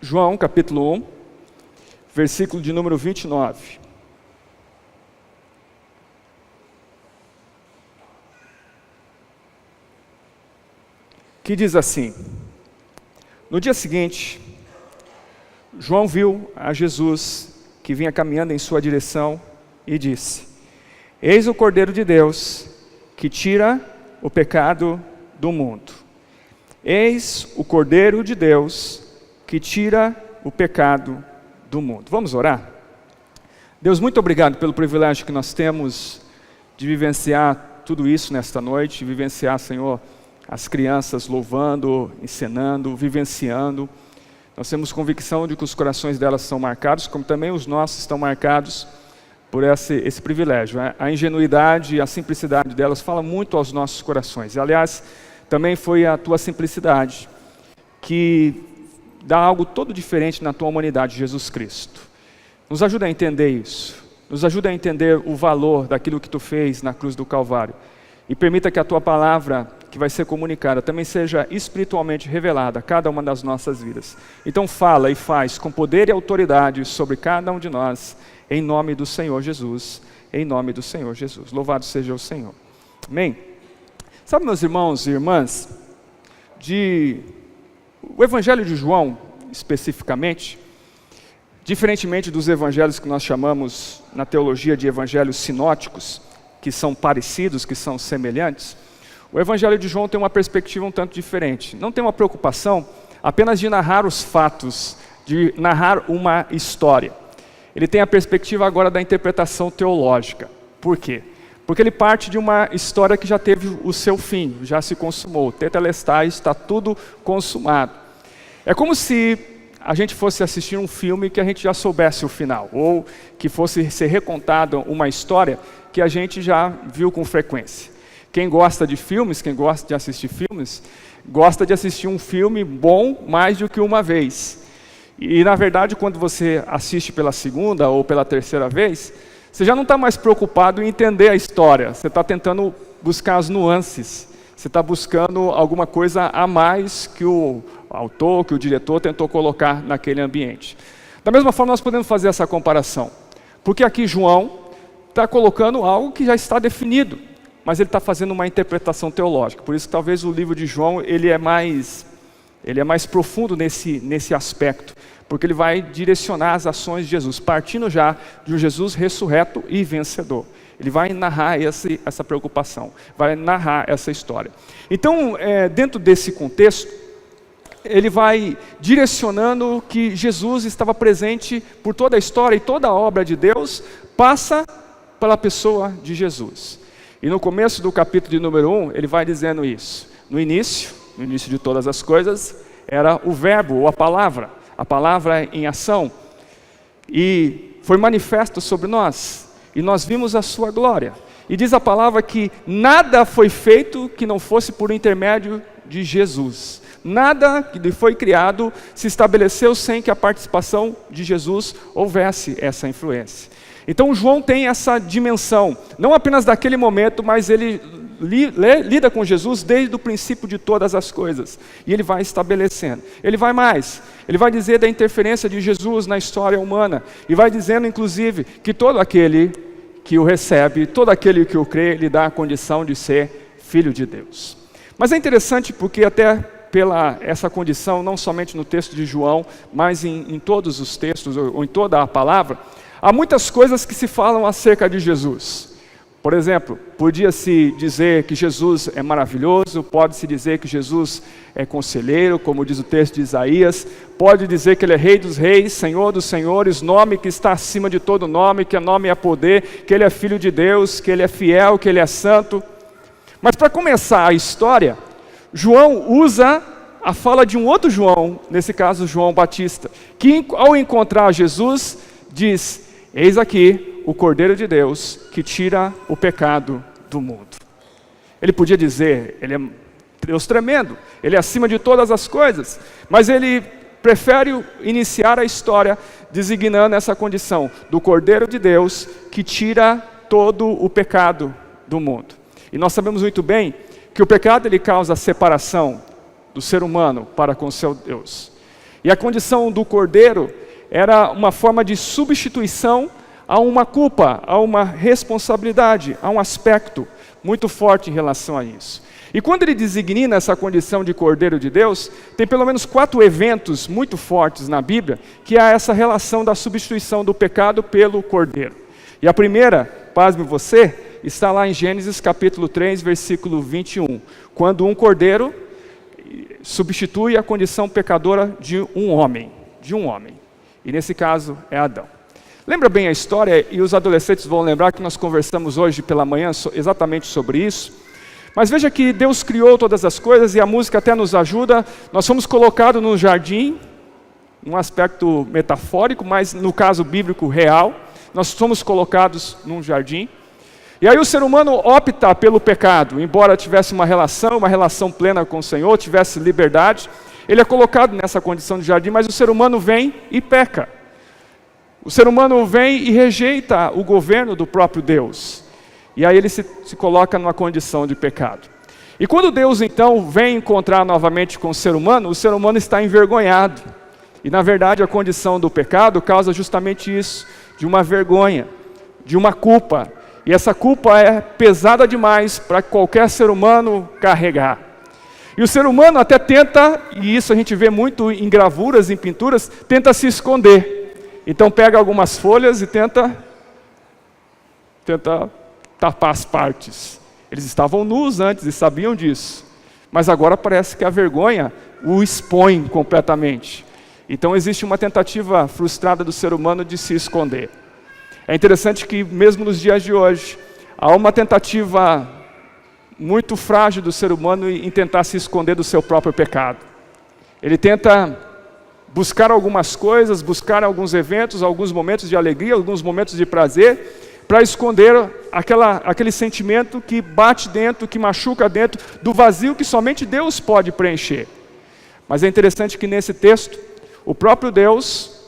João capítulo 1, versículo de número 29. Que diz assim: no dia seguinte, João viu a Jesus que vinha caminhando em sua direção e disse: eis o Cordeiro de Deus que tira o pecado do mundo. Eis o Cordeiro de Deus que tira o pecado do mundo. Vamos orar? Deus, muito obrigado pelo privilégio que nós temos de vivenciar tudo isso nesta noite, vivenciar, Senhor, as crianças louvando, encenando, vivenciando. Nós temos convicção de que os corações delas são marcados, como também os nossos estão marcados por esse privilégio. A ingenuidade e a simplicidade delas fala muito aos nossos corações. E, aliás, também foi a tua simplicidade que dá algo todo diferente na tua humanidade, Jesus Cristo. Nos ajuda a entender isso. Nos ajuda a entender o valor daquilo que tu fez na cruz do Calvário. E permita que a tua palavra, que vai ser comunicada, também seja espiritualmente revelada a cada uma das nossas vidas. Então fala e faz com poder e autoridade sobre cada um de nós, em nome do Senhor Jesus, em nome do Senhor Jesus. Louvado seja o Senhor. Amém? Sabe, meus irmãos e irmãs, o Evangelho de João, especificamente, diferentemente dos evangelhos que nós chamamos na teologia de evangelhos sinóticos, que são parecidos, que são semelhantes, o Evangelho de João tem uma perspectiva um tanto diferente. Não tem uma preocupação apenas de narrar os fatos, de narrar uma história. Ele tem a perspectiva agora da interpretação teológica. Por quê? Porque ele parte de uma história que já teve o seu fim, já se consumou. Tetelestai, está tudo consumado. É como se a gente fosse assistir um filme que a gente já soubesse o final, ou que fosse ser recontada uma história que a gente já viu com frequência. Quem gosta de filmes, quem gosta de assistir filmes, gosta de assistir um filme bom mais do que uma vez. E, na verdade, quando você assiste pela segunda ou pela terceira vez, você já não está mais preocupado em entender a história. Você está tentando buscar as nuances. Você está buscando alguma coisa a mais que o autor, que o diretor tentou colocar naquele ambiente. Da mesma forma, nós podemos fazer essa comparação. Porque aqui João está colocando algo que já está definido, mas ele está fazendo uma interpretação teológica. Por isso que talvez o livro de João ele é mais profundo nesse aspecto, porque ele vai direcionar as ações de Jesus, partindo já de um Jesus ressurreto e vencedor. Ele vai narrar essa preocupação, vai narrar essa história. Então, dentro desse contexto, ele vai direcionando que Jesus estava presente por toda a história e toda a obra de Deus passa pela pessoa de Jesus. E no começo do capítulo de número 1, ele vai dizendo isso. No início de todas as coisas, era o verbo ou a palavra em ação. E foi manifesto sobre nós, e nós vimos a sua glória. E diz a palavra que nada foi feito que não fosse por intermédio de Jesus. Nada que foi criado se estabeleceu sem que a participação de Jesus houvesse essa influência. Então João tem essa dimensão, não apenas daquele momento, mas ele lida com Jesus desde o princípio de todas as coisas. E ele vai estabelecendo. Ele vai mais, ele vai dizer da interferência de Jesus na história humana. E vai dizendo, inclusive, que todo aquele que o recebe, todo aquele que o crê, lhe dá a condição de ser filho de Deus. Mas é interessante porque até pela essa condição, não somente no texto de João, mas em todos os textos, ou em toda a palavra, há muitas coisas que se falam acerca de Jesus. Por exemplo, podia-se dizer que Jesus é maravilhoso, pode-se dizer que Jesus é conselheiro, como diz o texto de Isaías, pode dizer que ele é rei dos reis, senhor dos senhores, nome que está acima de todo nome, que é nome é poder, que ele é filho de Deus, que ele é fiel, que ele é santo. Mas para começar a história, João usa a fala de um outro João, nesse caso João Batista, que ao encontrar Jesus, diz: eis aqui o Cordeiro de Deus que tira o pecado do mundo. Ele podia dizer, ele é Deus tremendo, ele é acima de todas as coisas, mas ele prefere iniciar a história designando essa condição do Cordeiro de Deus que tira todo o pecado do mundo. E nós sabemos muito bem que o pecado ele causa separação do ser humano para com o seu Deus. E a condição do cordeiro era uma forma de substituição a uma culpa, a uma responsabilidade, a um aspecto muito forte em relação a isso. E quando ele designa essa condição de Cordeiro de Deus, tem pelo menos 4 eventos muito fortes na Bíblia, que há essa relação da substituição do pecado pelo Cordeiro. E a primeira, pasme você, está lá em Gênesis capítulo 3, versículo 21, quando um cordeiro substitui a condição pecadora de um homem. E nesse caso é Adão. Lembra bem a história, e os adolescentes vão lembrar que nós conversamos hoje pela manhã exatamente sobre isso. Mas veja que Deus criou todas as coisas, e a música até nos ajuda. Nós fomos colocados no jardim, um aspecto metafórico, mas no caso bíblico real, nós fomos colocados num jardim. E aí o ser humano opta pelo pecado, embora tivesse uma relação plena com o Senhor, tivesse liberdade, ele é colocado nessa condição de jardim, mas o ser humano vem e peca. O ser humano vem e rejeita o governo do próprio Deus. E aí ele se coloca numa condição de pecado. E quando Deus então vem encontrar novamente com o ser humano está envergonhado. E na verdade a condição do pecado causa justamente isso, de uma vergonha, de uma culpa. E essa culpa é pesada demais para qualquer ser humano carregar. E o ser humano até tenta, e isso a gente vê muito em gravuras, em pinturas, tenta se esconder. Então pega algumas folhas e tenta tapar as partes. Eles estavam nus antes e sabiam disso. Mas agora parece que a vergonha o expõe completamente. Então existe uma tentativa frustrada do ser humano de se esconder. É interessante que mesmo nos dias de hoje, há uma tentativa muito frágil do ser humano em tentar se esconder do seu próprio pecado. Ele tenta buscar algumas coisas, buscar alguns eventos, alguns momentos de alegria, alguns momentos de prazer, para esconder aquele sentimento que bate dentro, que machuca dentro do vazio que somente Deus pode preencher. Mas é interessante que nesse texto, o próprio Deus,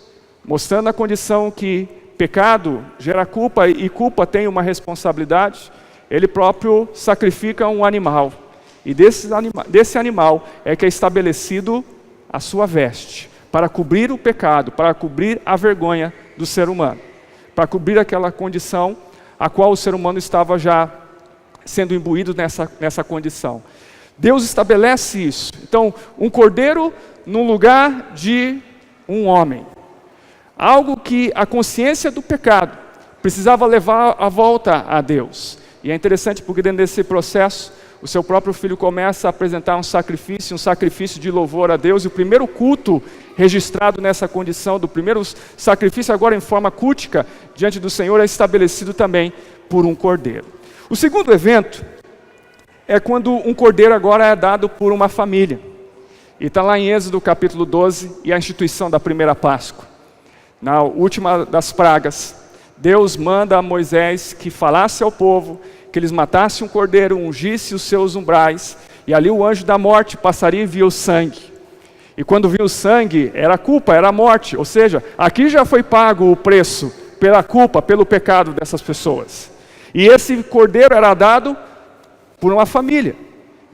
mostrando a condição que pecado gera culpa e culpa tem uma responsabilidade, ele próprio sacrifica um animal. E desse animal é que é estabelecido a sua veste, para cobrir o pecado, para cobrir a vergonha do ser humano, para cobrir aquela condição a qual o ser humano estava já sendo imbuído nessa condição. Deus estabelece isso. Então, um cordeiro no lugar de um homem. Algo que a consciência do pecado precisava levar à volta a Deus. E é interessante porque dentro desse processo, o seu próprio filho começa a apresentar um sacrifício de louvor a Deus. E o primeiro culto registrado nessa condição, do primeiro sacrifício agora em forma cultica diante do Senhor, é estabelecido também por um cordeiro. O segundo evento é quando um cordeiro agora é dado por uma família. E está lá em Êxodo capítulo 12, e a instituição da primeira Páscoa. Na última das pragas, Deus manda a Moisés que falasse ao povo, que eles matassem um cordeiro, ungisse os seus umbrais, e ali o anjo da morte passaria e via o sangue. E quando viu o sangue, era culpa, era morte. Ou seja, aqui já foi pago o preço pela culpa, pelo pecado dessas pessoas. E esse cordeiro era dado por uma família.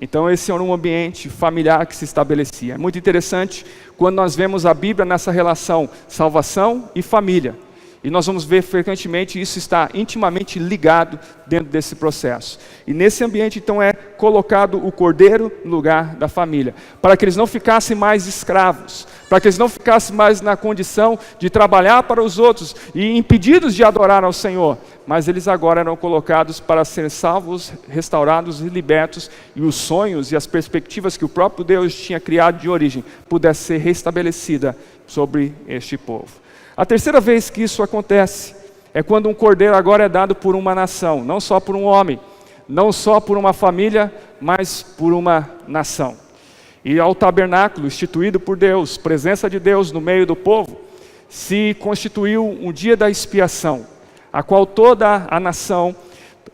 Então esse era um ambiente familiar que se estabelecia. É muito interessante quando nós vemos a Bíblia nessa relação salvação e família. E nós vamos ver frequentemente isso está intimamente ligado dentro desse processo. E nesse ambiente então é colocado o cordeiro no lugar da família, para que eles não ficassem mais escravos, para que eles não ficassem mais na condição de trabalhar para os outros e impedidos de adorar ao Senhor, mas eles agora eram colocados para serem salvos, restaurados e libertos, e os sonhos e as perspectivas que o próprio Deus tinha criado de origem pudessem ser restabelecidas sobre este povo. A terceira vez que isso acontece é quando um cordeiro agora é dado por uma nação, não só por um homem, não só por uma família, mas por uma nação. E ao tabernáculo instituído por Deus, presença de Deus no meio do povo, se constituiu um dia da expiação, a qual toda a nação,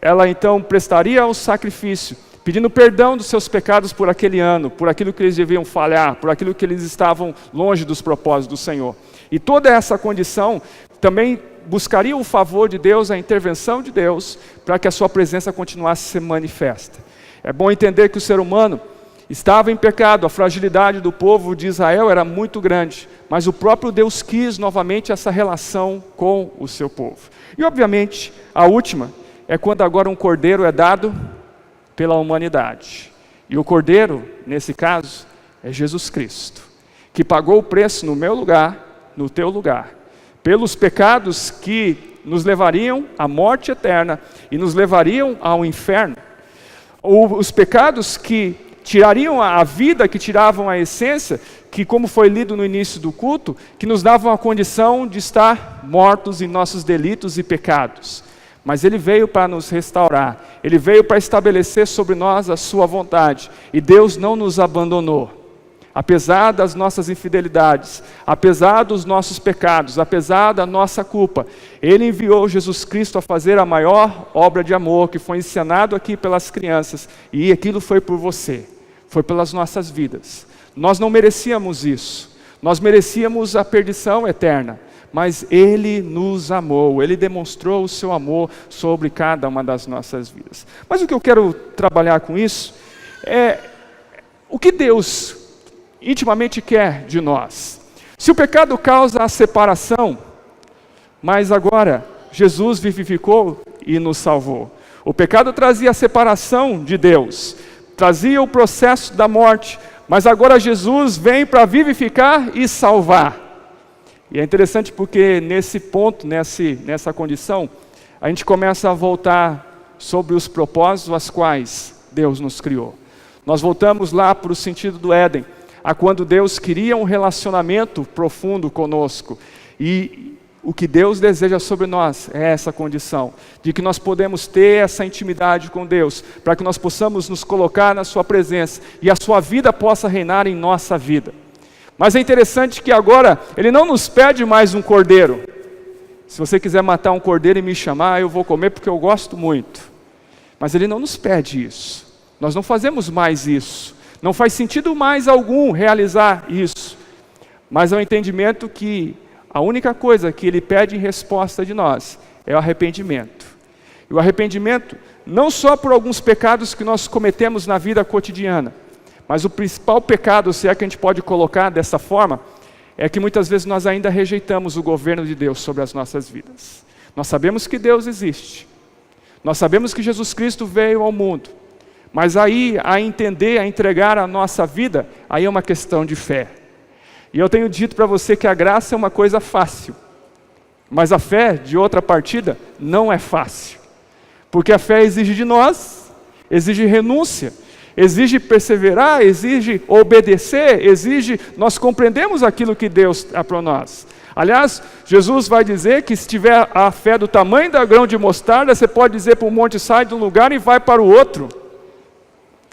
ela então prestaria o sacrifício, pedindo perdão dos seus pecados por aquele ano, por aquilo que eles deviam falhar, por aquilo que eles estavam longe dos propósitos do Senhor. E toda essa condição também buscaria o favor de Deus, a intervenção de Deus, para que a sua presença continuasse a ser manifesta. É bom entender que o ser humano, estava em pecado, a fragilidade do povo de Israel era muito grande, mas o próprio Deus quis novamente essa relação com o seu povo. E obviamente, a última é quando agora um cordeiro é dado pela humanidade. E o cordeiro, nesse caso, é Jesus Cristo, que pagou o preço no meu lugar, no teu lugar, pelos pecados que nos levariam à morte eterna e nos levariam ao inferno. Os pecados que tirariam a vida, que tiravam a essência, que como foi lido no início do culto, que nos davam a condição de estar mortos em nossos delitos e pecados. Mas Ele veio para nos restaurar, Ele veio para estabelecer sobre nós a sua vontade, e Deus não nos abandonou. Apesar das nossas infidelidades, apesar dos nossos pecados, apesar da nossa culpa, Ele enviou Jesus Cristo a fazer a maior obra de amor que foi ensinado aqui pelas crianças, e aquilo foi por você, foi pelas nossas vidas. Nós não merecíamos isso, nós merecíamos a perdição eterna, mas Ele nos amou, Ele demonstrou o seu amor sobre cada uma das nossas vidas. Mas o que eu quero trabalhar com isso é o que Deus intimamente quer de nós. Se o pecado causa a separação, mas agora Jesus vivificou e nos salvou. O pecado trazia a separação de Deus, trazia o processo da morte, mas agora Jesus vem para vivificar e salvar. E é interessante porque nesse ponto, nessa condição, a gente começa a voltar sobre os propósitos aos quais Deus nos criou. Nós voltamos lá para o sentido do Éden, a quando Deus queria um relacionamento profundo conosco. E o que Deus deseja sobre nós é essa condição, de que nós podemos ter essa intimidade com Deus, para que nós possamos nos colocar na sua presença, e a sua vida possa reinar em nossa vida. Mas é interessante que agora, Ele não nos pede mais um cordeiro. Se você quiser matar um cordeiro e me chamar, eu vou comer porque eu gosto muito. Mas Ele não nos pede isso. Nós não fazemos mais isso. Não faz sentido mais algum realizar isso. Mas é o entendimento que a única coisa que Ele pede em resposta de nós é o arrependimento. E o arrependimento não só por alguns pecados que nós cometemos na vida cotidiana, mas o principal pecado, se é que a gente pode colocar dessa forma, é que muitas vezes nós ainda rejeitamos o governo de Deus sobre as nossas vidas. Nós sabemos que Deus existe. Nós sabemos que Jesus Cristo veio ao mundo. Mas aí, a entender, a entregar a nossa vida, aí é uma questão de fé. E eu tenho dito para você que a graça é uma coisa fácil. Mas a fé, de outra partida, não é fácil. Porque a fé exige de nós, exige renúncia, exige perseverar, exige obedecer, exige nós compreendemos aquilo que Deus dá para nós. Aliás, Jesus vai dizer que se tiver a fé do tamanho da grão de mostarda, você pode dizer para um monte, sai de um lugar e vai para o outro.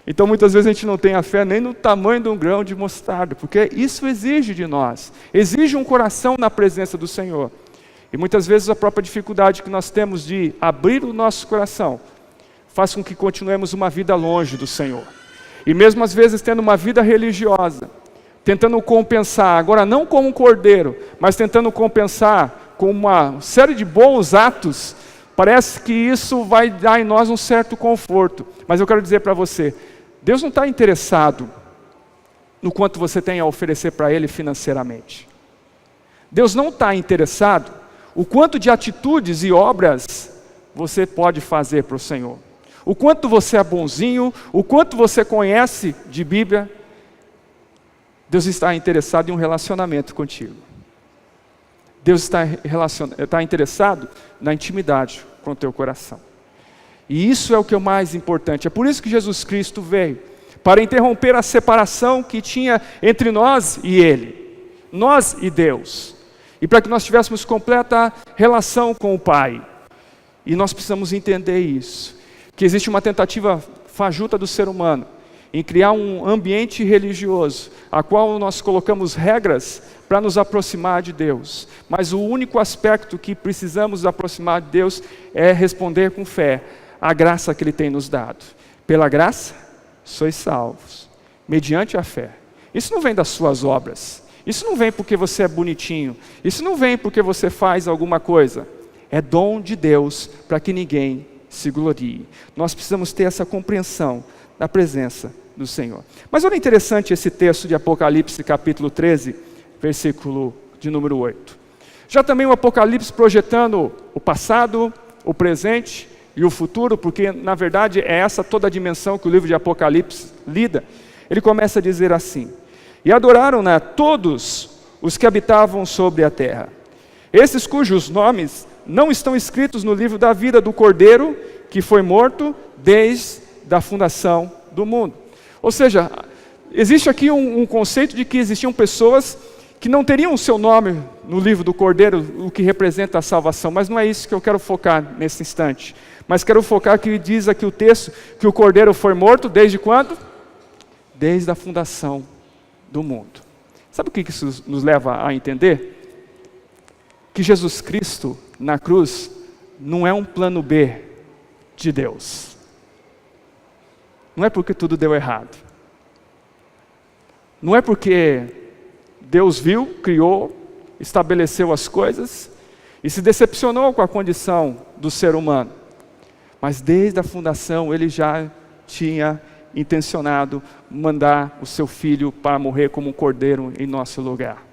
Então muitas vezes a gente não tem a fé nem no tamanho de um grão de mostarda, porque isso exige de nós, exige um coração na presença do Senhor. E muitas vezes a própria dificuldade que nós temos de abrir o nosso coração faz com que continuemos uma vida longe do Senhor. E mesmo às vezes tendo uma vida religiosa, tentando compensar, agora não como um cordeiro, mas tentando compensar com uma série de bons atos, parece que isso vai dar em nós um certo conforto. Mas eu quero dizer para você, Deus não está interessado no quanto você tem a oferecer para Ele financeiramente. Deus não está interessado o quanto de atitudes e obras você pode fazer para o Senhor. O quanto você é bonzinho, o quanto você conhece de Bíblia. Deus está interessado em um relacionamento contigo. Deus está interessado na intimidade com o teu coração. E isso é o que é o mais importante. É por isso que Jesus Cristo veio, para interromper a separação que tinha entre nós e Ele, nós e Deus, e para que nós tivéssemos completa relação com o Pai. E nós precisamos entender isso, que existe uma tentativa fajuta do ser humano em criar um ambiente religioso, a qual nós colocamos regras para nos aproximar de Deus. Mas o único aspecto que precisamos nos aproximar de Deus é responder com fé a graça que Ele tem nos dado. Pela graça, sois salvos, mediante a fé. Isso não vem das suas obras, isso não vem porque você é bonitinho, isso não vem porque você faz alguma coisa. É dom de Deus para que ninguém se glorie. Nós precisamos ter essa compreensão da presença do Senhor. Mas olha interessante esse texto de Apocalipse capítulo 13, versículo de número 8. Já também o Apocalipse projetando o passado, o presente e o futuro, porque na verdade é essa toda a dimensão que o livro de Apocalipse lida. Ele começa a dizer assim: e adoraram-na todos os que habitavam sobre a terra, esses cujos nomes não estão escritos no livro da vida do Cordeiro, que foi morto desde a fundação do mundo. Ou seja, existe aqui um conceito de que existiam pessoas que não teriam o seu nome no livro do Cordeiro, o que representa a salvação, mas não é isso que eu quero focar nesse instante. Mas quero focar que diz aqui o texto que o Cordeiro foi morto desde quando? Desde a fundação do mundo. Sabe o que isso nos leva a entender? Que Jesus Cristo na cruz não é um plano B de Deus. Não é porque tudo deu errado. Não é porque Deus viu, criou, estabeleceu as coisas e se decepcionou com a condição do ser humano. Mas desde a fundação Ele já tinha intencionado mandar o seu Filho para morrer como um cordeiro em nosso lugar.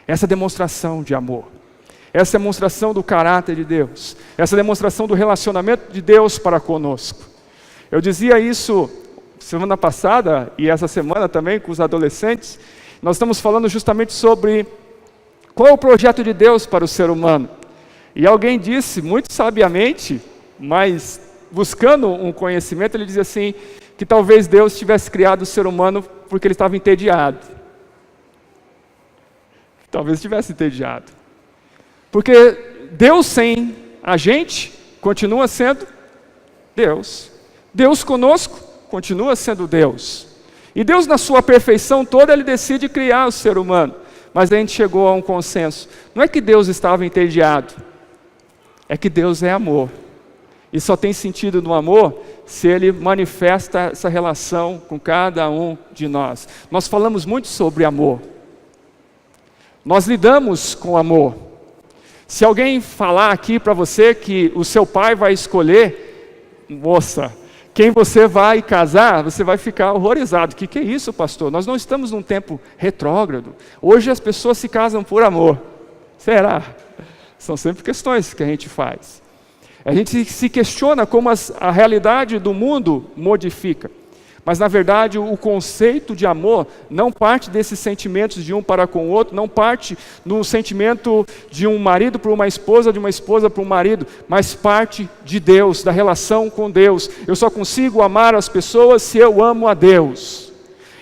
Essa demonstração de amor, essa demonstração do caráter de Deus, essa demonstração do relacionamento de Deus para conosco. Eu dizia isso semana passada e essa semana também com os adolescentes. Nós estamos falando justamente sobre qual é o projeto de Deus para o ser humano. E alguém disse, muito sabiamente, mas buscando um conhecimento, ele dizia assim, que talvez Deus tivesse criado o ser humano porque ele estava entediado. Talvez estivesse entediado. Porque Deus sem a gente continua sendo Deus. Deus conosco continua sendo Deus. E Deus, na sua perfeição toda, Ele decide criar o ser humano. Mas a gente chegou a um consenso. Não é que Deus estava entediado, é que Deus é amor. E só tem sentido no amor se Ele manifesta essa relação com cada um de nós. Nós falamos muito sobre amor. Nós lidamos com amor. Se alguém falar aqui para você que o seu pai vai escolher, moça, quem você vai casar, você vai ficar horrorizado. O que é isso, pastor? Nós não estamos num tempo retrógrado. Hoje as pessoas se casam por amor. Será? São sempre questões que a gente faz. A gente se questiona como a realidade do mundo modifica. Mas, na verdade, o conceito de amor não parte desses sentimentos de um para com o outro, não parte no sentimento de um marido para uma esposa, de uma esposa para um marido, mas parte de Deus, da relação com Deus. Eu só consigo amar as pessoas se eu amo a Deus.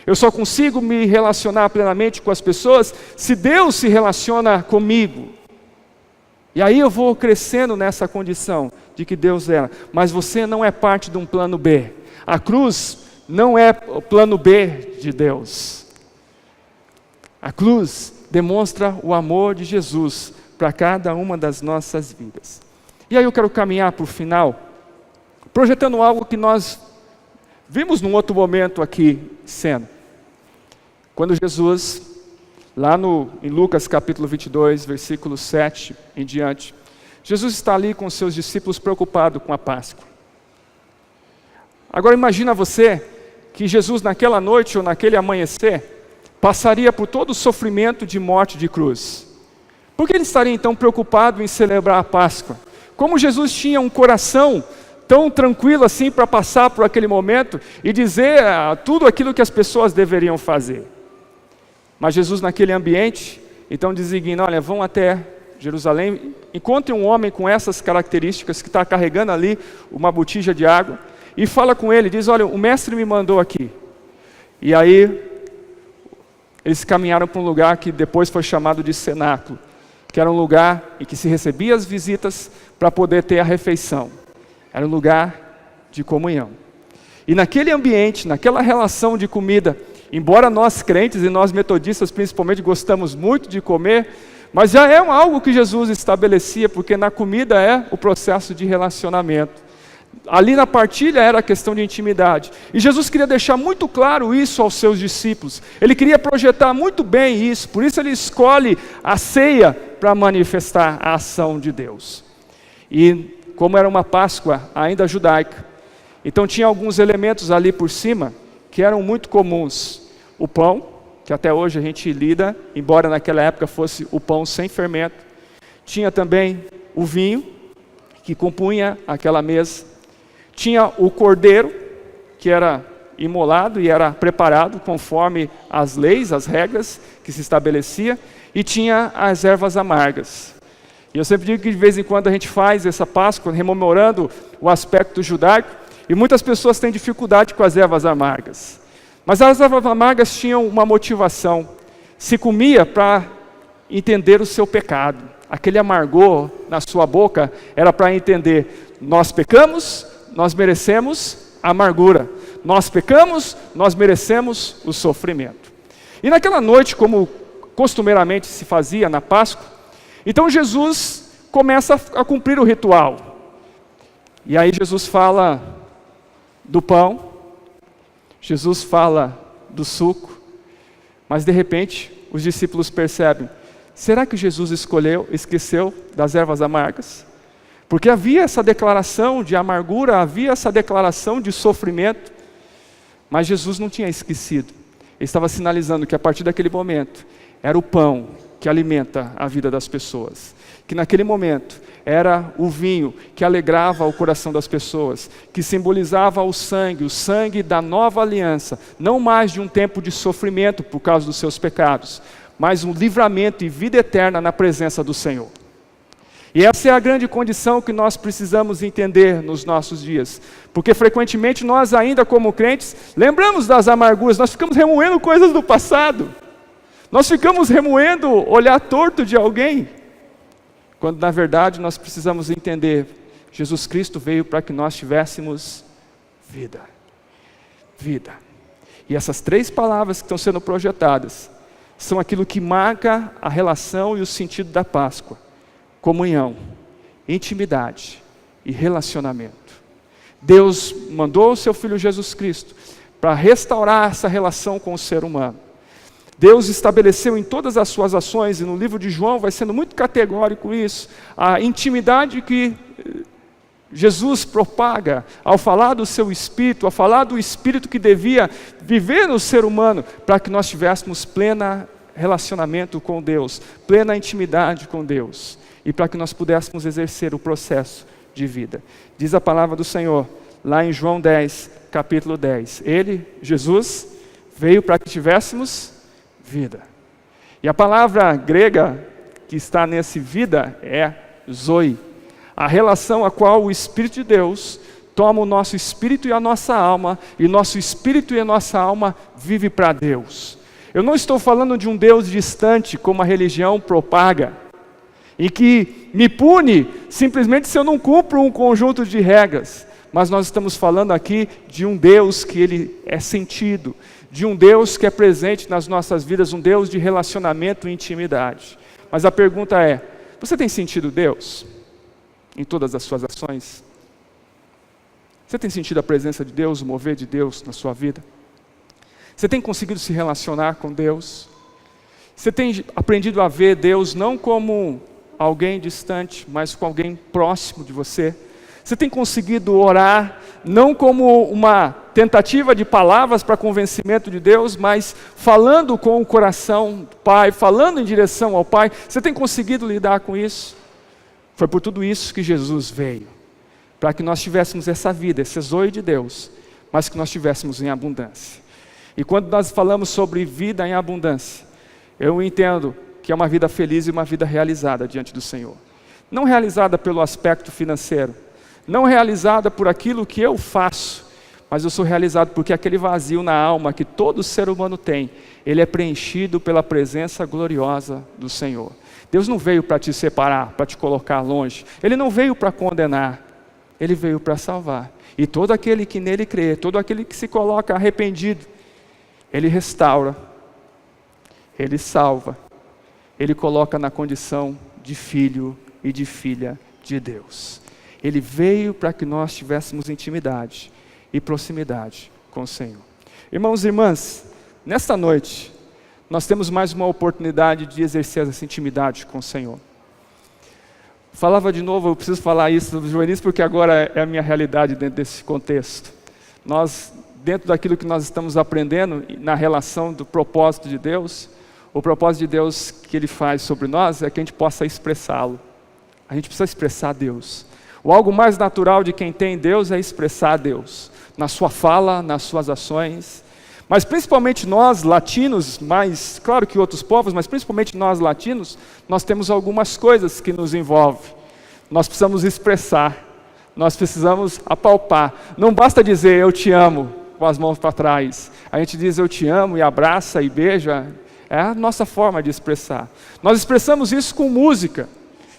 Eu só consigo me relacionar plenamente com as pessoas se Deus se relaciona comigo. E aí eu vou crescendo nessa condição de que Deus é. Mas você não é parte de um plano B. A cruz não é o plano B de Deus. A cruz demonstra o amor de Jesus para cada uma das nossas vidas. E aí eu quero caminhar para o final, projetando algo que nós vimos num outro momento aqui, cena. Quando Jesus, lá em Lucas capítulo 22, versículo 7 em diante, Jesus está ali com seus discípulos preocupado com a Páscoa. Agora imagina você que Jesus naquela noite ou naquele amanhecer passaria por todo o sofrimento de morte de cruz. Por que ele estaria então preocupado em celebrar a Páscoa? Como Jesus tinha um coração tão tranquilo assim para passar por aquele momento e dizer tudo aquilo que as pessoas deveriam fazer. Mas Jesus naquele ambiente, então designa, olha, vão até Jerusalém, encontrem um homem com essas características que está carregando ali uma botija de água, e fala com ele, diz, olha, o mestre me mandou aqui. E aí, eles caminharam para um lugar que depois foi chamado de cenáculo, que era um lugar em que se recebia as visitas para poder ter a refeição. Era um lugar de comunhão. E naquele ambiente, naquela relação de comida, embora nós crentes e nós metodistas principalmente gostamos muito de comer, mas já é algo que Jesus estabelecia, porque na comida é o processo de relacionamento. Ali na partilha era a questão de intimidade. E Jesus queria deixar muito claro isso aos seus discípulos. Ele queria projetar muito bem isso. Por isso ele escolhe a ceia para manifestar a ação de Deus. E como era uma Páscoa ainda judaica, então tinha alguns elementos ali por cima que eram muito comuns. O pão, que até hoje a gente lida, embora naquela época fosse o pão sem fermento. Tinha também o vinho, que compunha aquela mesa. Tinha o cordeiro, que era imolado e era preparado conforme as leis, as regras que se estabelecia. E tinha as ervas amargas. E eu sempre digo que de vez em quando a gente faz essa Páscoa, rememorando o aspecto judaico, e muitas pessoas têm dificuldade com as ervas amargas. Mas as ervas amargas tinham uma motivação. Se comia para entender o seu pecado. Aquele amargor na sua boca era para entender: nós pecamos, nós merecemos a amargura. Nós pecamos, nós merecemos o sofrimento. E naquela noite, como costumeiramente se fazia na Páscoa, então Jesus começa a cumprir o ritual. E aí Jesus fala do pão, Jesus fala do suco, mas de repente os discípulos percebem: será que Jesus esqueceu das ervas amargas? Porque havia essa declaração de amargura, havia essa declaração de sofrimento, mas Jesus não tinha esquecido. Ele estava sinalizando que a partir daquele momento era o pão que alimenta a vida das pessoas, que naquele momento era o vinho que alegrava o coração das pessoas, que simbolizava o sangue da nova aliança, não mais de um tempo de sofrimento por causa dos seus pecados, mas um livramento e vida eterna na presença do Senhor. E essa é a grande condição que nós precisamos entender nos nossos dias, porque frequentemente nós ainda como crentes, lembramos das amarguras, nós ficamos remoendo coisas do passado, nós ficamos remoendo olhar torto de alguém, quando na verdade nós precisamos entender: Jesus Cristo veio para que nós tivéssemos vida. Vida. E essas 3 palavras que estão sendo projetadas são aquilo que marca a relação e o sentido da Páscoa: comunhão, intimidade e relacionamento. Deus mandou o seu Filho Jesus Cristo para restaurar essa relação com o ser humano. Deus estabeleceu em todas as suas ações, e no livro de João vai sendo muito categórico isso, a intimidade que Jesus propaga ao falar do seu Espírito, ao falar do Espírito que devia viver no ser humano, para que nós tivéssemos pleno relacionamento com Deus, plena intimidade com Deus, e para que nós pudéssemos exercer o processo de vida. Diz a palavra do Senhor, lá em João 10, capítulo 10, Ele, Jesus, veio para que tivéssemos vida. E a palavra grega que está nesse vida é zoe, a relação a qual o Espírito de Deus toma o nosso espírito e a nossa alma, e nosso espírito e a nossa alma vive para Deus. Eu não estou falando de um Deus distante, como a religião propaga, e que me pune simplesmente se eu não cumpro um conjunto de regras, mas nós estamos falando aqui de um Deus que Ele é sentido, de um Deus que é presente nas nossas vidas, um Deus de relacionamento e intimidade. Mas a pergunta é: você tem sentido Deus em todas as suas ações? Você tem sentido a presença de Deus, o mover de Deus na sua vida? Você tem conseguido se relacionar com Deus? Você tem aprendido a ver Deus não como alguém distante, mas com alguém próximo de você? Você tem conseguido orar não como uma tentativa de palavras para convencimento de Deus, mas falando com o coração do Pai, falando em direção ao Pai? Você tem conseguido lidar com isso? Foi por tudo isso que Jesus veio, para que nós tivéssemos essa vida, esse zoe de Deus, mas que nós tivéssemos em abundância. E quando nós falamos sobre vida em abundância, eu entendo que é uma vida feliz e uma vida realizada diante do Senhor. Não realizada pelo aspecto financeiro, não realizada por aquilo que eu faço, mas eu sou realizado porque aquele vazio na alma que todo ser humano tem, ele é preenchido pela presença gloriosa do Senhor. Deus não veio para te separar, para te colocar longe. Ele não veio para condenar, Ele veio para salvar. E todo aquele que nele crê, todo aquele que se coloca arrependido, Ele restaura, Ele salva, Ele coloca na condição de filho e de filha de Deus. Ele veio para que nós tivéssemos intimidade e proximidade com o Senhor. Irmãos e irmãs, nesta noite, nós temos mais uma oportunidade de exercer essa intimidade com o Senhor. Falava de novo, eu preciso falar isso dos juvenis, porque agora é a minha realidade dentro desse contexto. Nós dentro daquilo que nós estamos aprendendo na relação do propósito de Deus, o propósito de Deus que Ele faz sobre nós é que a gente possa expressá-lo. A gente precisa expressar Deus. O algo mais natural de quem tem Deus é expressar Deus, na sua fala, nas suas ações. Mas principalmente nós latinos, mais claro que outros povos, mas principalmente nós latinos, nós temos algumas coisas que nos envolvem. Nós precisamos expressar, nós precisamos apalpar. Não basta dizer eu te amo com as mãos para trás. A gente diz eu te amo e abraça e beija. É a nossa forma de expressar. Nós expressamos isso com música.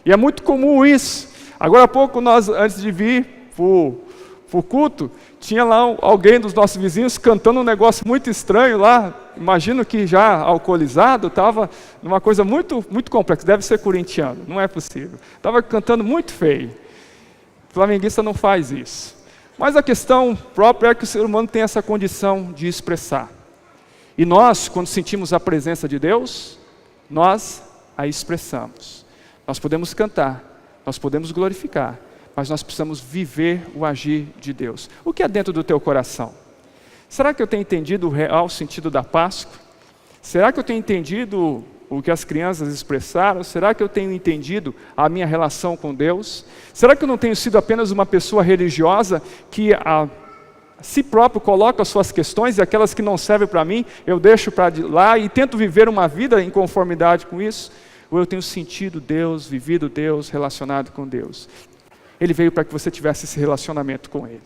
E é muito comum isso. Agora há pouco, nós, antes de vir para o culto, tinha lá alguém dos nossos vizinhos cantando um negócio muito estranho lá. Imagino que já alcoolizado, estava numa coisa muito, muito complexa. Deve ser corintiano, não é possível. Estava cantando muito feio. O flamenguista não faz isso. Mas a questão própria é que o ser humano tem essa condição de expressar. E nós, quando sentimos a presença de Deus, nós a expressamos. Nós podemos cantar, nós podemos glorificar, mas nós precisamos viver o agir de Deus. O que é dentro do teu coração? Será que eu tenho entendido o real sentido da Páscoa? Será que eu tenho entendido o que as crianças expressaram? Será que eu tenho entendido a minha relação com Deus? Será que eu não tenho sido apenas uma pessoa religiosa que a si próprio coloca as suas questões e aquelas que não servem para mim, eu deixo para lá e tento viver uma vida em conformidade com isso? Ou eu tenho sentido Deus, vivido Deus, relacionado com Deus? Ele veio para que você tivesse esse relacionamento com Ele.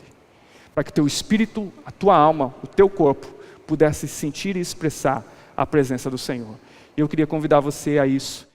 Para que teu espírito, a tua alma, o teu corpo, pudesse sentir e expressar a presença do Senhor. E eu queria convidar você a isso.